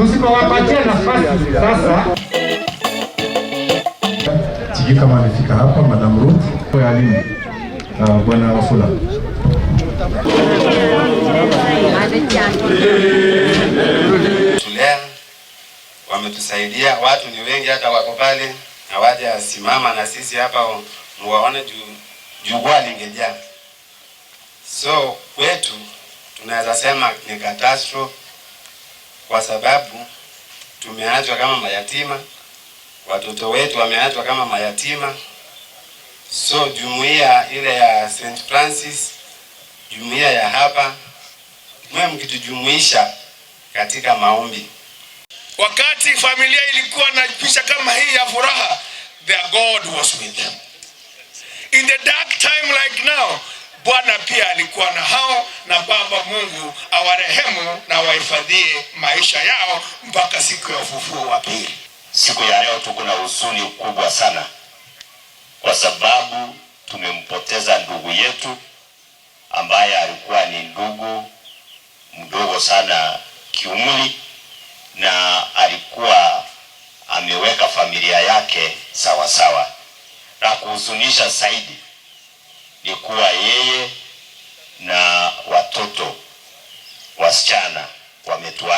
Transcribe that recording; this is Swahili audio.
tusipowapatia nafasi sasa. Sijui kama amefika hapa Madam Ruth kwa elimu Bwana Wafula. Tulea wametusaidia, watu ni wengi, hata wako pale hawaja simama na sisi hapa muwaone jukwaa lingejaa. So kwetu tunaweza sema ni catastrophe, kwa sababu tumeachwa kama mayatima, watoto wetu wameachwa kama mayatima. So jumuiya ile ya St. Francis, jumuiya ya hapa, mwe mkitujumuisha katika maombi. Wakati familia ilikuwa na picha kama hii ya furaha, their God was with them. In the dark time like now, Bwana pia alikuwa na hao, na Baba Mungu awarehemu na wahifadhie maisha yao mpaka siku ya ufufuo wa pili. Siku ya leo tuko na huzuni kubwa sana, kwa sababu tumempoteza ndugu yetu ambaye alikuwa ni ndugu mdogo sana kiumri, na alikuwa ameweka familia yake sawa sawa. Na kuhuzunisha zaidi ni kuwa yeye na watoto wasichana wametuacha.